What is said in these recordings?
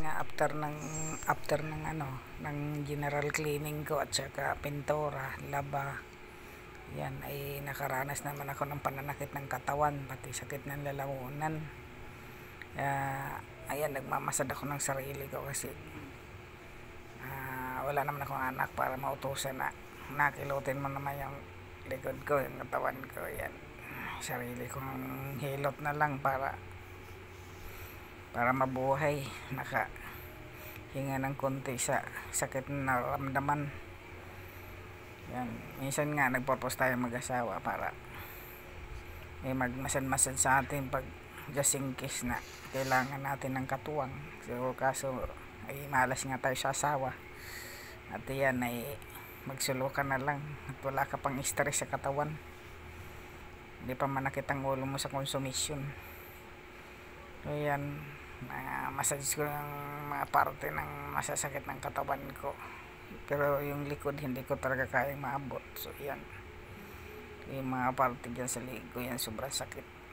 nga after ng ng general cleaning ko at saka pintura, laba, yan ay nakaranas naman ako ng pananakit ng katawan, pati sakit ng lalamunan. Ayan, nagmamasad ako ng sarili ko kasi wala naman akong anak para mautusan na nakilutin mo naman yung likod ko, yung katawan ko. Yan, sarili kong hilot na lang para mabuhay, nakahinga ng konti sa sakit na naramdaman. Yan, minsan nga nagpropose tayo mag-asawa para may magmasad-masad sa atin pag just in case na kailangan natin ng katuwang. So, kaso ay malas nga tayo sa asawa, at yan ay magsulukan na lang at wala ka pang stress sa katawan, hindi pa manakit ang ulo mo sa konsumisyon. So yan, massage ko yung mga parte ng masasakit ng katawan ko, pero yung likod hindi ko talaga kayang maabot. So yan, yung mga parte dyan sa ligo, yan sobrang sakit.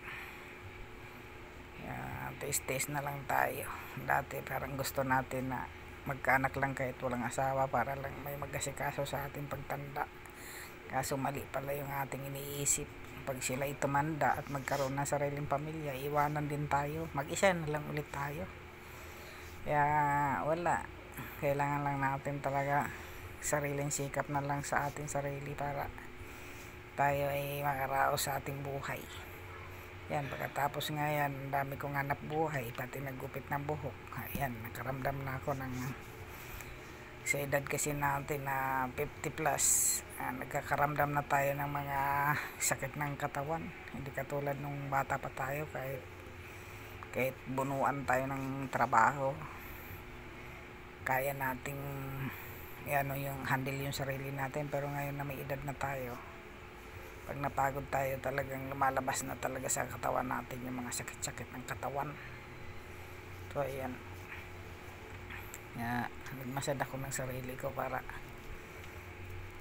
Taste na lang tayo. Dati parang gusto natin na magkaanak lang kahit walang asawa para lang may mag-asikaso sa ating pagtanda. Kaso mali pala yung ating iniisip. Pag sila tumanda at magkaroon ng sariling pamilya, iwanan din tayo, mag-isa na lang ulit tayo. Kaya wala, kailangan lang natin talaga sariling sikap na lang sa ating sarili para tayo ay makaraos sa ating buhay. Yan, pagkatapos nga yan, dami kong hanap buhay, pati naggupit ng buhok. Ayan, nakaramdam na ako ng sa edad kasi natin na 50 plus, nagkakaramdam na tayo ng mga sakit ng katawan. Hindi katulad nung bata pa tayo, kahit bunuan tayo ng trabaho, kaya nating yung handle yung sarili natin. Pero ngayon na may edad na tayo, pag napagod tayo, talagang lumalabas na talaga sa katawan natin yung mga sakit-sakit ng katawan. So ayan, nagmasad ako ng sarili ko para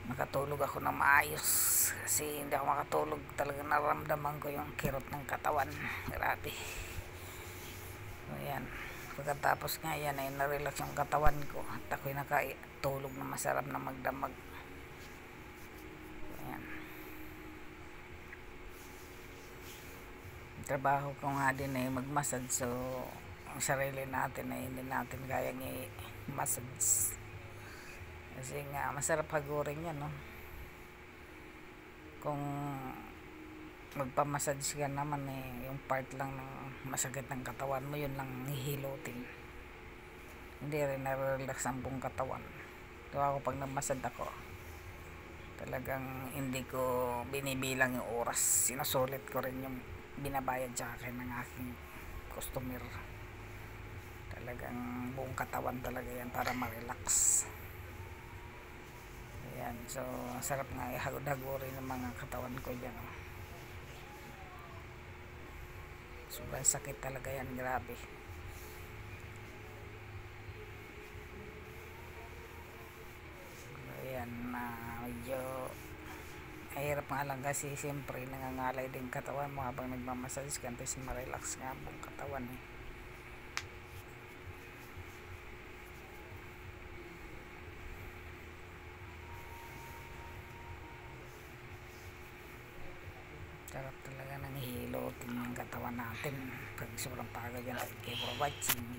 makatulog ako ng maayos, kasi hindi ako makatulog, talagang naramdaman ko yung kirot ng katawan, grabe. So ayan, pagkatapos nga yan ay narelax yung katawan ko at ako'y nakatulog na masarap na magdamag. Ayan, trabaho ko nga din ay magmasad, so ang sarili natin ay hindi natin kayang i-massage kasi nga masarap hagurin yan, no? Kung magpamassage ka naman yung part lang ng masakit ng katawan mo, yun lang hihilutin, hindi rin narelax ang buong katawan. So ako, pag nagmasad ako, talagang hindi ko binibilang yung oras, sinusulit ko rin yung binabayad sa akin ng aking customer. Talagang buong katawan talaga yan para ma-relax. Ayan, so sarap nga ihagod-hagurin ng mga katawan ko dyan. Sobrang sakit talaga yan, grabe. Ayan, medyo mahirap nga lang kasi siyempre nangangalay din katawan mo habang nagmamassage ka, kasi ma-relax nga buong katawan Sarap talaga ng hihilutin yung katawan natin pag sobrang pagod yan. Thank you for watching.